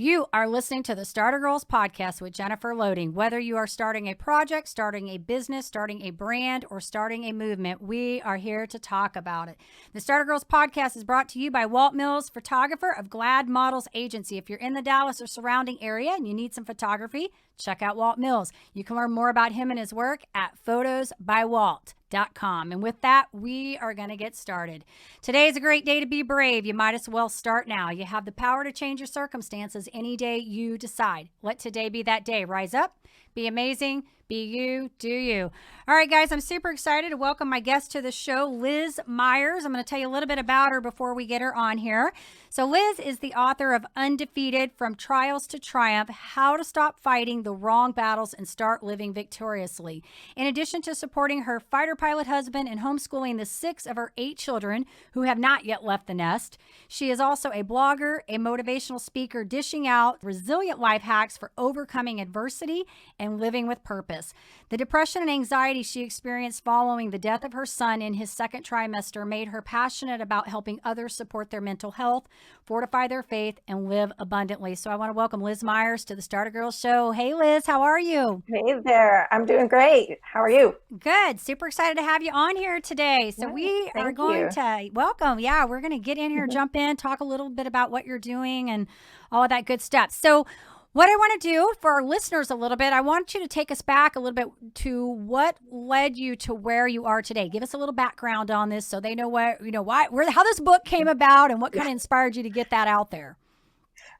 You are listening to the Starter Girls podcast with Jennifer Loading. Whether you are starting a project, starting a business, starting a brand, or starting a movement, we are here to talk about it. The Starter Girls podcast is brought to you by Walt Mills, photographer of Glad Models Agency. If you're in the Dallas or surrounding area and you need some photography, check out Walt Mills. You can learn more about him and his work at photosbywalt.com. And with that, we are going to get started. Today is a great day to be brave. You might as well start now. You have the power to change your circumstances any day you decide. Let today be that day. Rise up, be amazing, be you, do you. All right, guys, I'm super excited to welcome my guest to the show, Liz Meyers. I'm going to tell you a little bit about her before we get her on here. So Liz is the author of Undefeated, From Trials to Triumph, How to Stop Fighting the Wrong Battles and Start Living Victoriously. In addition to supporting her fighter pilot husband and homeschooling the 6 of her 8 children who have not yet left the nest, she is also a blogger, a motivational speaker, dishing out resilient life hacks for overcoming adversity and living with purpose. The depression and anxiety she experienced following the death of her son in his 2nd trimester made her passionate about helping others support their mental health, fortify their faith, and live abundantly. So I want to welcome Liz Meyers to the Starter Girls Show. Hey, Liz, how are you? Hey there. I'm doing great. How are you? Good. Super excited to have you on here today. So we are going to welcome. Yeah, we're going to get in here, jump in, talk a little bit about what you're doing and all of that good stuff. So what I want to do for our listeners a little bit, I want you to take us back a little bit to what led you to where you are today. Give us a little background on this so they know how this book came about and what kind of inspired you to get that out there.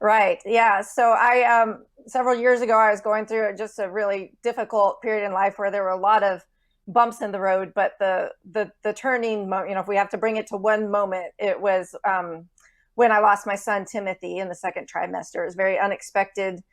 Right. Yeah. So I, several years ago, I was going through just a really difficult period in life where there were a lot of bumps in the road, but the turning moment, if we have to bring it to one moment, it was, when I lost my son, Timothy, in the 2nd trimester. It was very unexpected.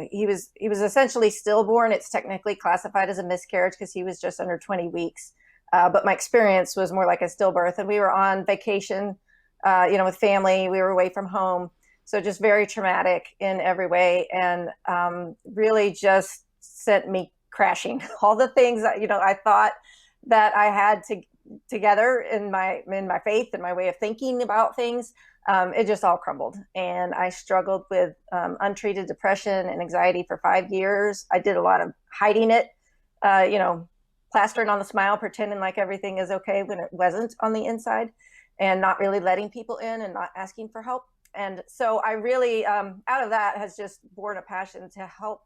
He was essentially stillborn. It's technically classified as a miscarriage because he was just under 20 weeks. But my experience was more like a stillbirth. And we were on vacation, with family. We were away from home. So just very traumatic in every way. And really just sent me crashing. All the things that, I thought that I had together in my faith and my way of thinking about things, it just all crumbled. And I struggled with untreated depression and anxiety for 5 years. I did a lot of hiding it, plastering on the smile, pretending like everything is okay when it wasn't on the inside, and not really letting people in and not asking for help. And so I really, out of that, has just born a passion to help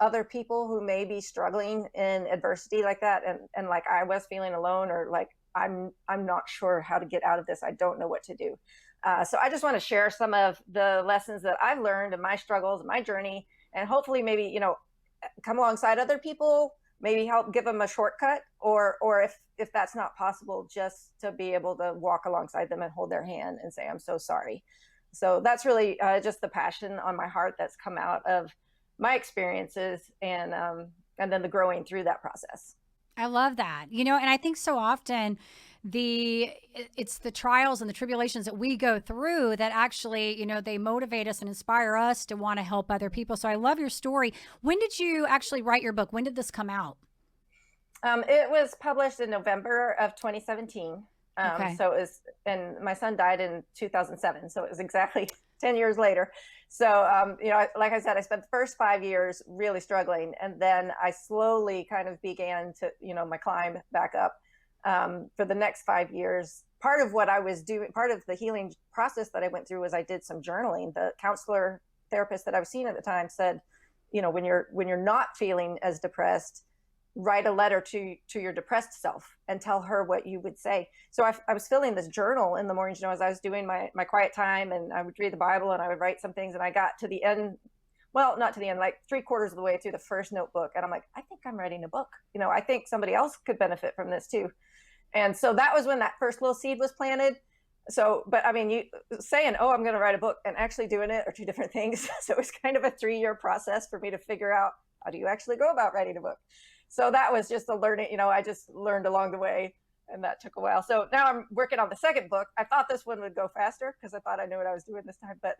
other people who may be struggling in adversity like that. And like I was feeling alone, or like, I'm not sure how to get out of this. I don't know what to do. So I just want to share some of the lessons that I've learned in my struggles, my journey, and hopefully maybe, come alongside other people, maybe help give them a shortcut, or if that's not possible, just to be able to walk alongside them and hold their hand and say, I'm so sorry. So that's really just the passion on my heart that's come out of my experiences and then the growing through that process. I love that. And I think so often it's the trials and the tribulations that we go through that actually, they motivate us and inspire us to want to help other people. So I love your story. When did you actually write your book? When did this come out? It was published in November of 2017. Okay. So it was, and my son died in 2007. So it was exactly 10 years later. So, like I said, I spent the first 5 years really struggling. And then I slowly kind of began to, my climb back up. For the next 5 years, part of what I was doing, part of the healing process that I went through was I did some journaling. The counselor therapist that I was seeing at the time said, when you're not feeling as depressed, write a letter to your depressed self and tell her what you would say. So I was filling this journal in the mornings, as I was doing my quiet time, and I would read the Bible and I would write some things, and I got to the end. Well, not to the end, like 3/4 of the way through the first notebook. And I'm like, I think I'm writing a book. I think somebody else could benefit from this too. And so that was when that first little seed was planted. So, but I mean, you saying, oh, I'm going to write a book, and actually doing it are two different things. So it was kind of a 3-year process for me to figure out, how do you actually go about writing a book? So that was just a learning, I just learned along the way, and that took a while. So now I'm working on the second book. I thought this one would go faster because I thought I knew what I was doing this time, but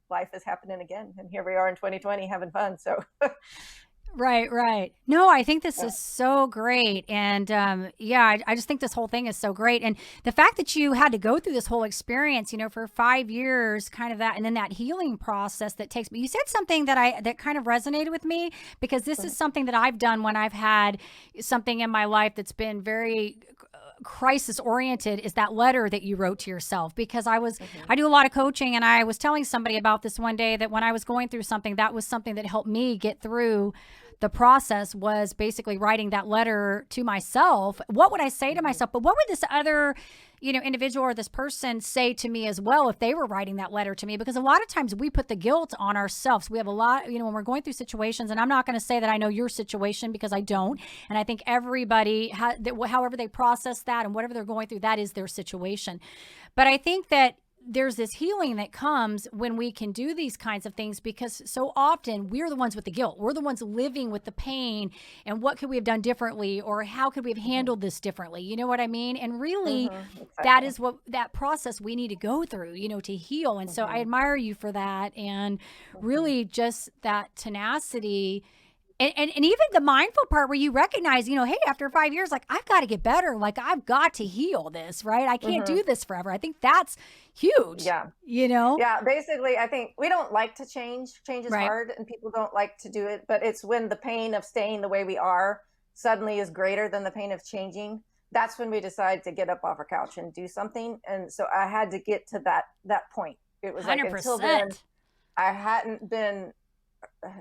life is happening again. And here we are in 2020 having fun. So Right, right. No, I think this Yeah. is so great. And yeah, I just think this whole thing is so great. And the fact that you had to go through this whole experience, for 5 years, kind of that, and then that healing process that takes, but you said something that kind of resonated with me, because this is something that I've done when I've had something in my life that's been very crisis oriented, is that letter that you wrote to yourself. Because I do a lot of coaching, and I was telling somebody about this one day, that when I was going through something, that was something that helped me get through the process, was basically writing that letter to myself. What would I say to myself? But what would this other, individual or this person say to me as well if they were writing that letter to me? Because a lot of times we put the guilt on ourselves. We have a lot, when we're going through situations, and I'm not going to say that I know your situation, because I don't. And I think everybody, however they process that and whatever they're going through, that is their situation. But I think that there's this healing that comes when we can do these kinds of things, because so often we're the ones with the guilt. We're the ones living with the pain, and what could we have done differently, or how could we have handled this differently? You know what I mean? And really, that Exactly. is what that process we need to go through, to heal. And so I Hmm. admire you for that, and Hmm. really just that tenacity. And even the mindful part where you recognize, hey, after 5 years, like, I've got to get better. Like, I've got to heal this, right? I can't Hmm. do this forever. I think that's huge, Yeah. you know? Yeah, basically, I think we don't like to change. Change is Right. hard, and people don't like to do it. But it's when the pain of staying the way we are suddenly is greater than the pain of changing. That's when we decide to get up off our couch and do something. And so I had to get to that point. It was like until then, 100%. I hadn't been,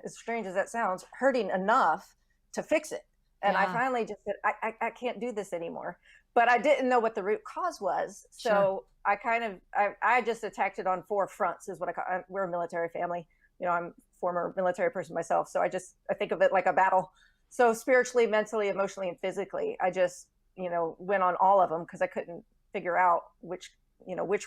as strange as that sounds, hurting enough to fix it. And I Yeah, finally just said, I can't do this anymore. But I didn't know what the root cause was. sure. So I just attacked it on four fronts, is what I call. We're a military family. I'm a former military person myself. So I think of it like a battle. So spiritually, mentally, emotionally, and physically, I just, went on all of them, because I couldn't figure out which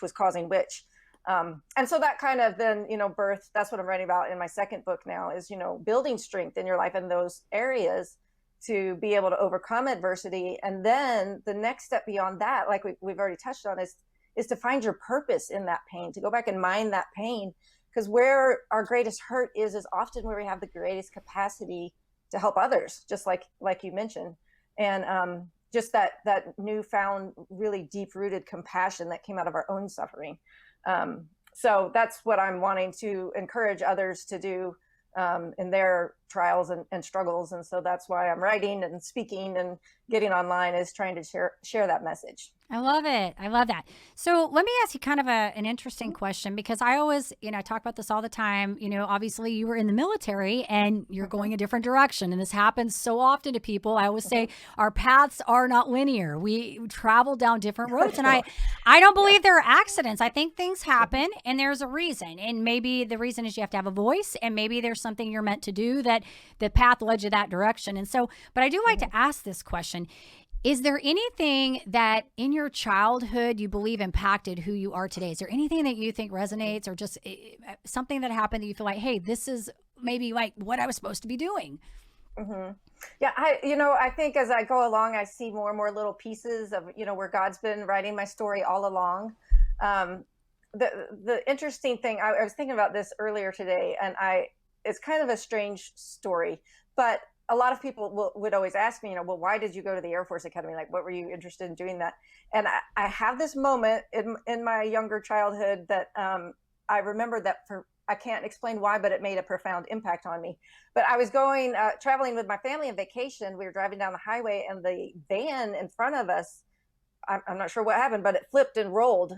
was causing which. And so that kind of then, birth, that's what I'm writing about in my second book now, is, building strength in your life in those areas to be able to overcome adversity. And then the next step beyond that, like we've already touched on, is to find your purpose in that pain, to go back and mine that pain. Because where our greatest hurt is often where we have the greatest capacity to help others, just like you mentioned. And just that newfound, really deep rooted compassion that came out of our own suffering. So that's what I'm wanting to encourage others to do in their trials and struggles. And so that's why I'm writing and speaking and getting online, is trying to share that message. I love it. I love that. So let me ask you kind of an interesting question, because I always, I talk about this all the time. Obviously you were in the military and you're going a different direction. And this happens so often to people. I always say our paths are not linear. We travel down different roads. And I don't Yeah. believe there are accidents. I think things happen and there's a reason. And maybe the reason is you have to have a voice, and maybe there's something you're meant to do, that the path led you that direction. And so, but I do like to ask this question. Is there anything that in your childhood you believe impacted who you are today? Is there anything that you think resonates, or just something that happened that you feel like, hey, this is maybe like what I was supposed to be doing? Hmm. Yeah, I think as I go along, I see more and more little pieces of, where God's been writing my story all along. Um, the interesting thing, I was thinking about this earlier today, and it's kind of a strange story, but a lot of people would always ask me, well, why did you go to the Air Force Academy? Like, what were you interested in doing that? And I have this moment in my younger childhood that I remember that I can't explain why, but it made a profound impact on me. But I was traveling with my family on vacation. We were driving down the highway, and the van in front of us, I'm not sure what happened, but it flipped and rolled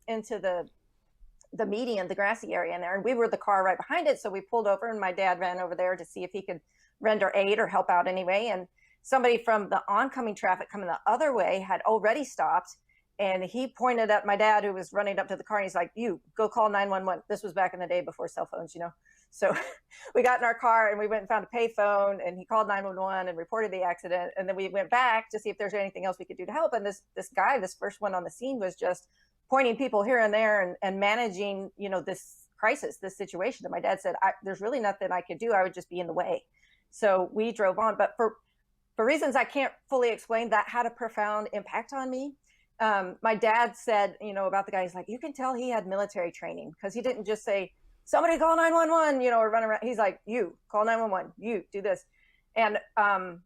into the median, the grassy area in there. And we were the car right behind it. So we pulled over, and my dad ran over there to see if he could render aid or help out anyway. And somebody from the oncoming traffic coming the other way had already stopped. And he pointed at my dad, who was running up to the car, and he's like, "You go call 911." This was back in the day before cell phones. So we got in our car and we went and found a payphone, and he called 911 and reported the accident. And then we went back to see if there's anything else we could do to help. And this guy, this first one on the scene, was just pointing people here and there and managing, this crisis, this situation. And my dad said, "There's really nothing I could do. I would just be in the way." So we drove on. But for reasons I can't fully explain, that had a profound impact on me. My dad said, about the guy, he's like, "You can tell he had military training," because he didn't just say, somebody call 911, or run around. He's like, you call 911, you do this. And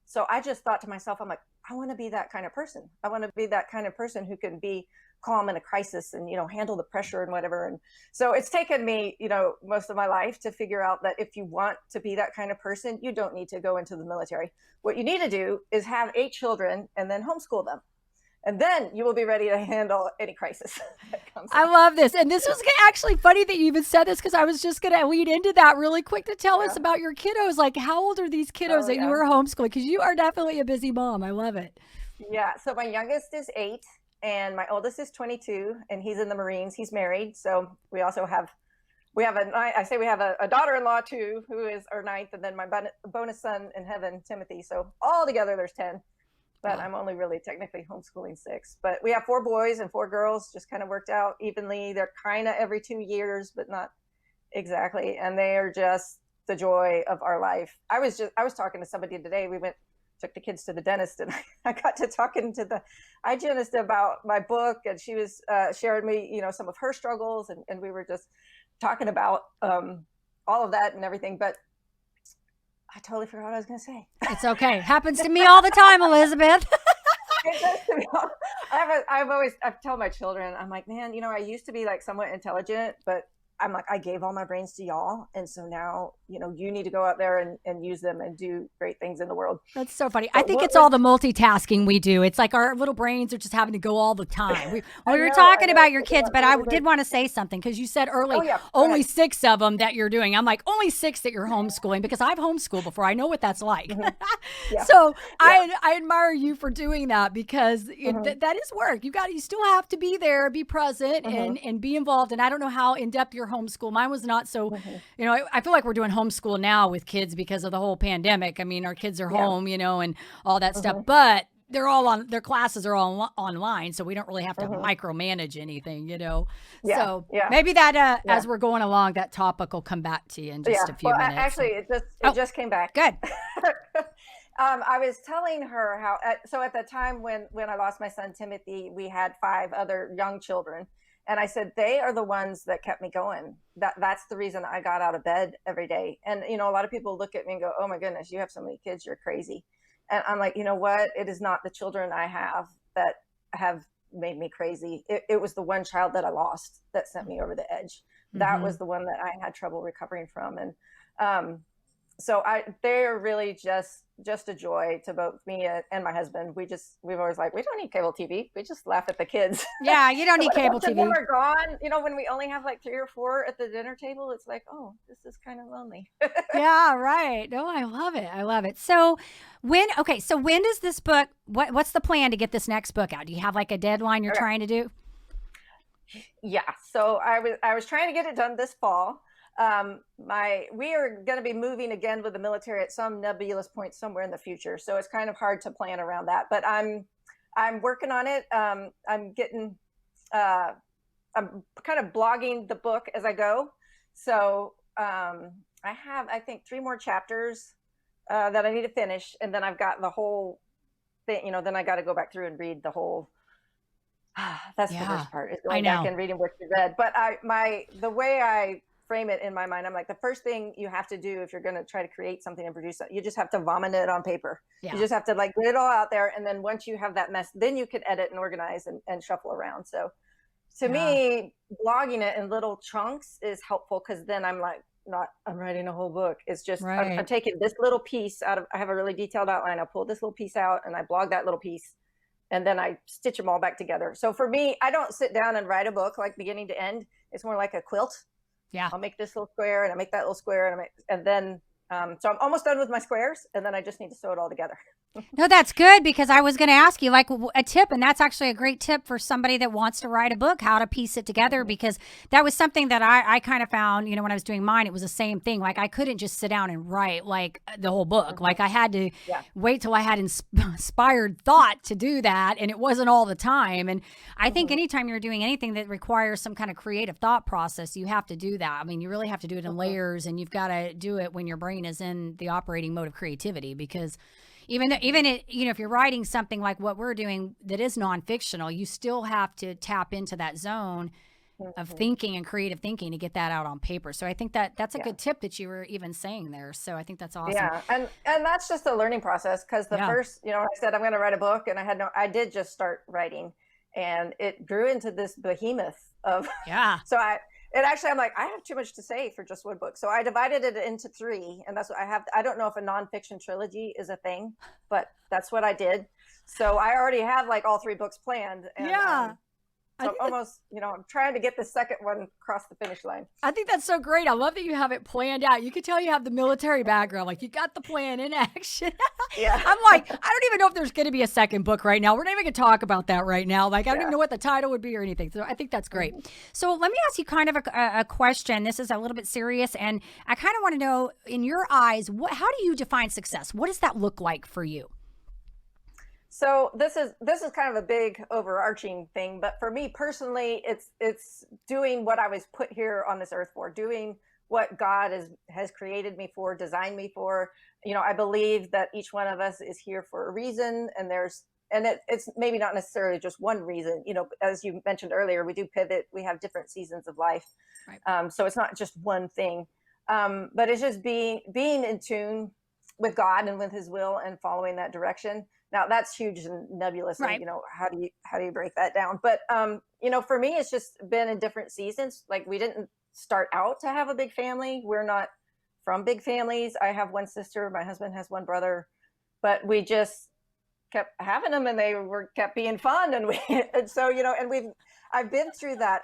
so I just thought to myself, I'm like, I want to be that kind of person. I want to be that kind of person who can be calm in a crisis and, handle the pressure and whatever. And so it's taken me, most of my life to figure out that if you want to be that kind of person, you don't need to go into the military. What you need to do is have 8 children and then homeschool them. And then you will be ready to handle any crisis that comes. I love this. And this was actually funny that you even said this, because I was just going to lead into that really quick to tell us about your kiddos. Like, how old are these kiddos that you were homeschooling? Because you are definitely a busy mom. I love it. Yeah. So my youngest is 8 and my oldest is 22 and he's in the Marines. He's married. So we also have a daughter-in-law too, who is our 9th, and then my bonus son in heaven, Timothy. So all together there's 10. But I'm only really technically homeschooling 6. But we have 4 boys and 4 girls, just kind of worked out evenly. They're kind of every 2 years, but not exactly. And they are just the joy of our life. I was talking to somebody today. We took the kids to the dentist, and I got to talking to the hygienist about my book, and she was sharing me, some of her struggles, and we were just talking about all of that and everything. But I totally forgot what I was going to say. It's okay. Happens to me all the time, Elizabeth. I've told my children, I'm like, man, I used to be like somewhat intelligent, but I'm like, I gave all my brains to y'all. And so now, you need to go out there and use them and do great things in the world. That's so funny. I think it's all the multitasking we do. It's like our little brains are just having to go all the time. We were talking about your kids, but I did want to say something, because you said early, only 6 of them that you're doing. I'm like, only 6 that you're homeschooling, because I've homeschooled before. I know what that's like. Mm-hmm. So I admire you for doing that, because that is work. You still have to be there, be present, and be involved. And I don't know how in depth your homeschool. Mine was not so, I feel like we're doing homeschool now with kids because of the whole pandemic. I mean, our kids are home, and all that stuff, but they're all their classes are all online. So we don't really have to micromanage anything, So maybe that, as we're going along, that topic will come back to you in just a few minutes. Actually, it just came back. Good. I was telling her how, so at the time when I lost my son, Timothy, we had 5 other young children. And I said, they are the ones that kept me going. That's the reason I got out of bed every day. And, a lot of people look at me and go, oh my goodness, you have so many kids, you're crazy. And I'm like, you know what? It is not the children I have that have made me crazy. It was the one child that I lost that sent me over the edge. That was the one that I had trouble recovering from. And so they're really just a joy to both me and my husband. We've always like, we don't need cable TV. We just laugh at the kids. Yeah, you don't need cable TV. We're gone. When we only have like 3 or 4 at the dinner table, it's like, oh, this is kind of lonely. Yeah, right. No, I love it. I love it. So when does this book, what's the plan to get this next book out? Do you have like a deadline you're trying to do? Yeah. So I was trying to get it done this fall. We are going to be moving again with the military at some nebulous point somewhere in the future. So it's kind of hard to plan around that, but I'm working on it. I'm kind of blogging the book as I go. So, I have, I think 3 more chapters, that I need to finish. And then I've got the whole thing, then I got to go back through and read the whole, that's the worst part, is going back and reading what you read. But the way I frame it in my mind, I'm like, the first thing you have to do if you're going to try to create something and produce it, you just have to vomit it on paper. You just have to like get it all out there. And then once you have that mess, then you can edit and organize and shuffle around. So to me, blogging it in little chunks is helpful, because then I'm like, I'm writing a whole book. It's just, I'm taking this little piece out of, I have a really detailed outline. I'll pull this little piece out and I blog that little piece, and then I stitch them all back together. So for me, I don't sit down and write a book like beginning to end. It's more like a quilt. Yeah. I'll make this little square and I make that little square and then so I'm almost done with my squares, and then I just need to sew it all together. No, that's good, because I was going to ask you like a tip, and that's actually a great tip for somebody that wants to write a book, how to piece it together, because that was something that I kind of found, when I was doing mine, it was the same thing. Like I couldn't just sit down and write like the whole book. Like I had to wait till I had inspired thought to do that, and it wasn't all the time. And I think anytime you're doing anything that requires some kind of creative thought process, you have to do that. I mean, you really have to do it in layers, and you've got to do it when your brain is in the operating mode of creativity, because if you're writing something like what we're doing that is non-fictional, you still have to tap into that zone of thinking and creative thinking to get that out on paper. So I think that that's a Yeah. good tip that you were even saying there. So I think that's awesome. Yeah. And that's just a learning process, because the first, I said I'm going to write a book, and I did just start writing, and it grew into this behemoth of, so I'm like, I have too much to say for just one book. So I divided it into 3, and that's what I have. I don't know if a nonfiction trilogy is a thing, but that's what I did. So I already have like all 3 books planned. And, so almost, I'm trying to get the second one across the finish line. I think that's so great. I love that you have it planned out. You can tell you have the military background. Like, you got the plan in action. Yeah. I'm like, I don't even know if there's going to be a second book right now. We're not even going to talk about that right now. Like, I don't even know what the title would be or anything. So I think that's great. So let me ask you kind of a question. This is a little bit serious. And I kind of want to know, in your eyes, how do you define success? What does that look like for you? So this is kind of a big overarching thing, but for me personally, it's doing what I was put here on this earth for, doing what God has created me for, designed me for. I believe that each one of us is here for a reason, and it's maybe not necessarily just one reason. As you mentioned earlier, we do pivot. We have different seasons of life, right. So it's not just one thing, but it's just being in tune with God and with His will and following that direction. Now that's huge and nebulous, right. And, how do you break that down? But, for me, it's just been in different seasons. Like, we didn't start out to have a big family. We're not from big families. I have one sister. My husband has one brother, but we just kept having them, and they kept being fun. And so, I've been through that.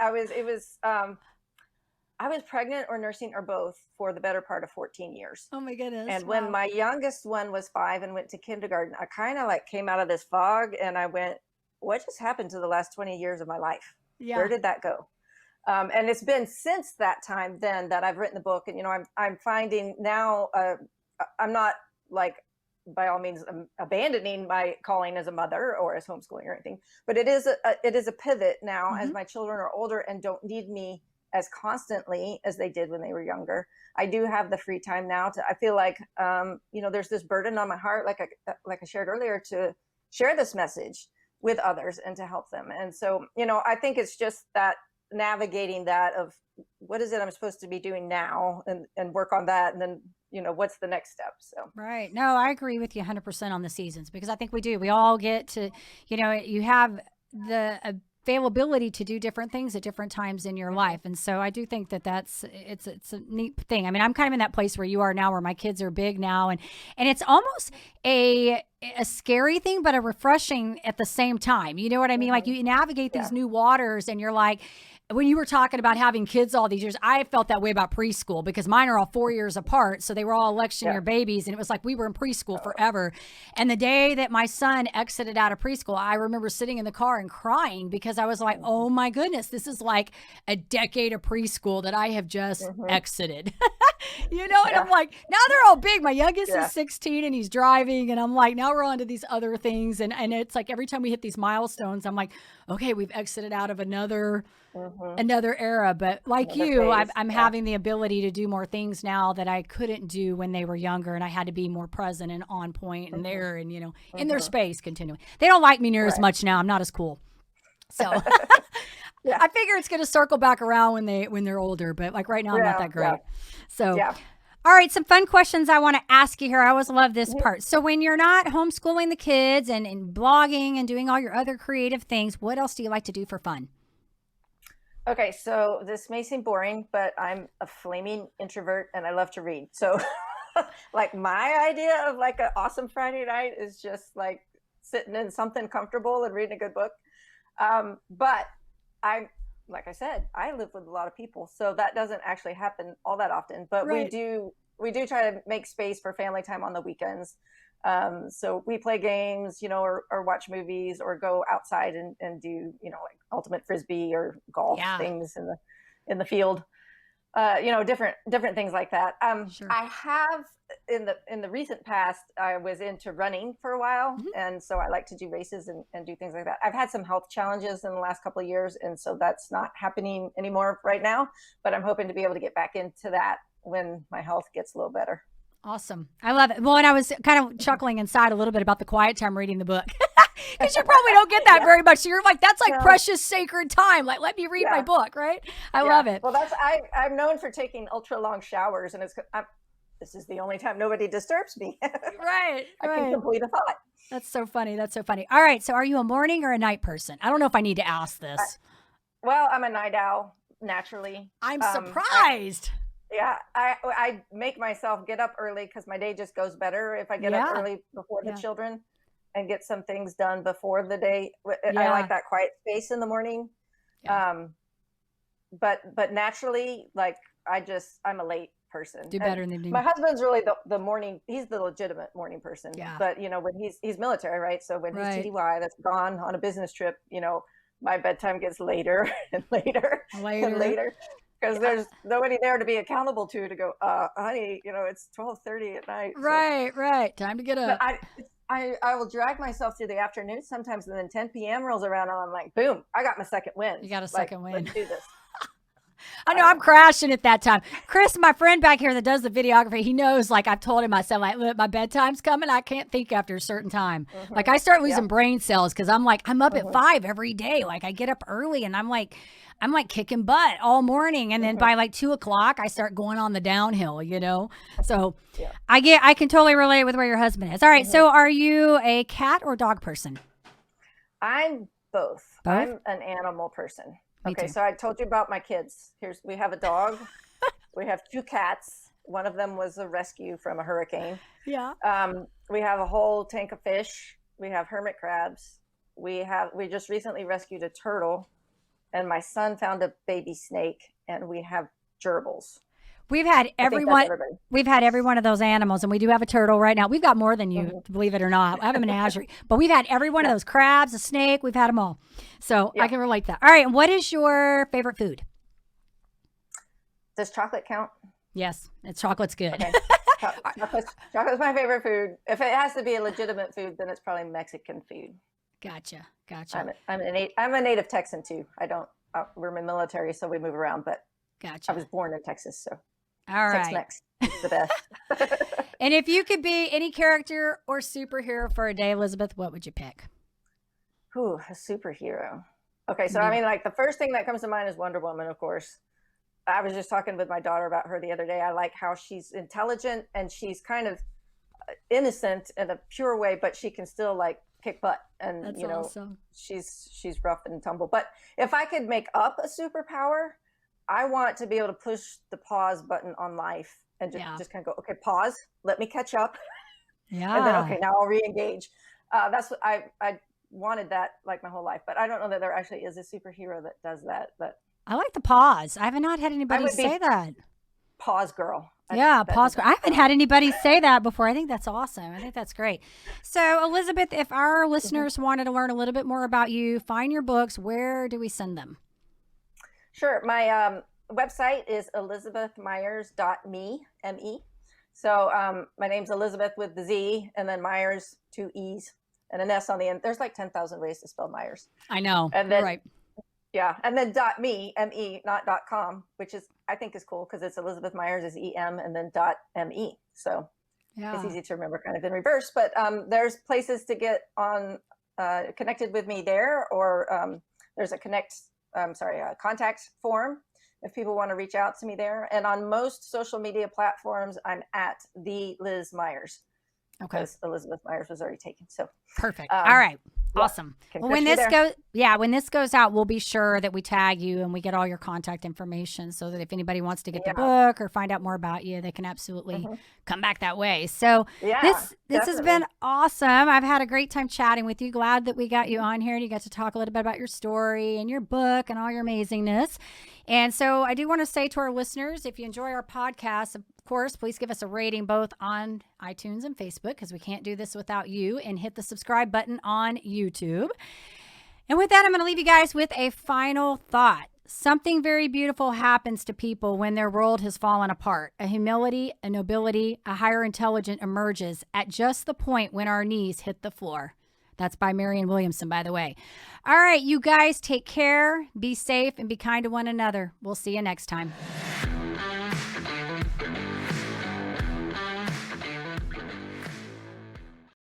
I was pregnant or nursing or both for the better part of 14 years. Oh my goodness. And when my youngest one was 5 and went to kindergarten, I kind of like came out of this fog, and I went, what just happened to the last 20 years of my life? Yeah. Where did that go? And it's been since that time then that I've written the book. And, I'm finding now, I'm not like, by all means, abandoning my calling as a mother or as homeschooling or anything, but it is a pivot now as my children are older and don't need me as constantly as they did when they were younger. I do have the free time now I feel like, there's this burden on my heart, like I shared earlier, to share this message with others and to help them. And so, I think it's just that navigating that of what is it I'm supposed to be doing now, and work on that. And then, what's the next step? So, right. No, I agree with you 100% on the seasons, because I think we do. We all get to, you have the availability to do different things at different times in your life. And so I do think that it's a neat thing. I mean, I'm kind of in that place where you are now, where my kids are big now, and it's almost a scary thing, but a refreshing at the same time. You know what I mean? Like, you navigate these new waters, and you're like, when you were talking about having kids all these years, I felt that way about preschool, because mine are all 4 years apart. So they were all election year babies. And it was like we were in preschool forever. And the day that my son exited out of preschool, I remember sitting in the car and crying, because I was like, oh my goodness, this is like a decade of preschool that I have just exited. And I'm like, now they're all big. My youngest is 16 and he's driving. And I'm like, now we're on to these other things. And it's like every time we hit these milestones, I'm like, okay, we've exited out of another era. But like I'm having the ability to do more things now that I couldn't do when they were younger, and I had to be more present and on point and there, and in their space continuing. They don't like me near as much now. I'm not as cool. So I figure it's going to circle back around when they're older, but like right now I'm not that great. So all right, some fun questions I want to ask you here. I always love this part. So when you're not homeschooling the kids and blogging and doing all your other creative things, what else do you like to do for fun? Okay, so this may seem boring, but I'm a flaming introvert and I love to read. So like, my idea of like an awesome Friday night is just like sitting in something comfortable and reading a good book. But like I said, I live with a lot of people, so that doesn't actually happen all that often. But we do try to make space for family time on the weekends. So we play games, or watch movies, or go outside and do, like ultimate frisbee or golf things in the field. Different things like that. Sure. I have in the recent past, I was into running for a while. And so I like to do races and do things like that. I've had some health challenges in the last couple of years, and so that's not happening anymore right now, but I'm hoping to be able to get back into that when my health gets a little better. Awesome. I love it. Well, and I was kind of chuckling inside a little bit about the quiet time reading the book. Because you probably don't get that very much. So you're like, that's like precious, sacred time. Like, let me read my book, right? I love it. Well, I'm known for taking ultra long showers, and this is the only time nobody disturbs me. Right. I can complete a thought. That's so funny. That's so funny. All right. So are you a morning or a night person? I don't know if I need to ask this. Well, I'm a night owl naturally. I'm surprised. I make myself get up early because my day just goes better if I get up early before the children and get some things done before the day. I like that quiet space in the morning. Yeah. But naturally, like I'm a late person. Do better in the evening. My husband's really the morning. He's the legitimate morning person. Yeah. But when he's military, right? So when he's TDY, that's gone on a business trip. My bedtime gets later and later and later. Because there's nobody there to be accountable to go, honey, it's 12:30 at night. Right. Time to get up. But I will drag myself through the afternoon sometimes, and then 10 p.m. rolls around, and I'm like, boom, I got my second win. You got a second win. Let's do this. I know I'm crashing at that time. Chris, my friend back here that does the videography, he knows, like I've told him, I said, like, look, my bedtime's coming. I can't think after a certain time. Mm-hmm. Like I start losing brain cells because I'm up at 5 every day. Like I get up early and I'm like kicking butt all morning. And then by like 2:00, I start going on the downhill, So I can totally relate with where your husband is. All right. So are you a cat or dog person? I'm both. I'm an animal person. Okay, so I told you about my kids. We have a dog. We have 2 cats. One of them was a rescue from a hurricane. Yeah. We have a whole tank of fish. We have hermit crabs. We just recently rescued a turtle, and my son found a baby snake, and we have gerbils. We've had every one of those animals, and we do have a turtle right now. We've got more than you, believe it or not. I have a menagerie, but we've had every one of those crabs, a snake. We've had them all, so I can relate to that. All right, and what is your favorite food? Does chocolate count? Yes, chocolate's good. Okay. Chocolate's my favorite food. If it has to be a legitimate food, then it's probably Mexican food. Gotcha. I'm a native Texan too. We're in the military, so we move around, but gotcha. I was born in Texas, so. All right. Tex-Mex is the best. And if you could be any character or superhero for a day, Elizabeth, what would you pick? Ooh, a superhero. Okay, so I mean, like the first thing that comes to mind is Wonder Woman, of course. I was just talking with my daughter about her the other day. I like how she's intelligent and she's kind of innocent in a pure way, but she can still like kick butt. And that's awesome. She's rough and tumble. But if I could make up a superpower, I want to be able to push the pause button on life and just kind of go, okay, pause, let me catch up. Yeah. And then, okay, now I'll re-engage. That's what I wanted that like my whole life, but I don't know that there actually is a superhero that does that. But I like the pause. I have not had anybody say that. Pause girl. Pause girl. I haven't had anybody say that before. I think that's awesome. I think that's great. So Elizabeth, if our listeners wanted to learn a little bit more about you, find your books, where do we send them? Sure. My website is elizabethmeyers.me, M-E. So my name's Elizabeth with the Z, and then Meyers, 2 E's, and an S on the end. There's like 10,000 ways to spell Meyers. I know. And then, right. Yeah. And then .me, M-E, not .com, which I think is cool because it's Elizabeth Meyers is E-M and then .me. So it's easy to remember kind of in reverse. But there's places to get on connected with me there, or there's a contact form if people want to reach out to me there. And on most social media platforms, I'm at the Liz Meyers. Okay. Because Elizabeth Meyers was already taken. So perfect. All right. Awesome. Well, when this goes out, we'll be sure that we tag you and we get all your contact information so that if anybody wants to get the book or find out more about you, they can absolutely come back that way. So this has been awesome. I've had a great time chatting with you. Glad that we got you on here and you got to talk a little bit about your story and your book and all your amazingness. And so I do want to say to our listeners, if you enjoy our podcast, of course, please give us a rating both on iTunes and Facebook because we can't do this without you, and hit the subscribe button on YouTube. And with that, I'm going to leave you guys with a final thought. Something very beautiful happens to people when their world has fallen apart. A humility, a nobility, a higher intelligence emerges at just the point when our knees hit the floor. That's by Marianne Williamson, by the way. All right, you guys take care, be safe, and be kind to one another. We'll see you next time.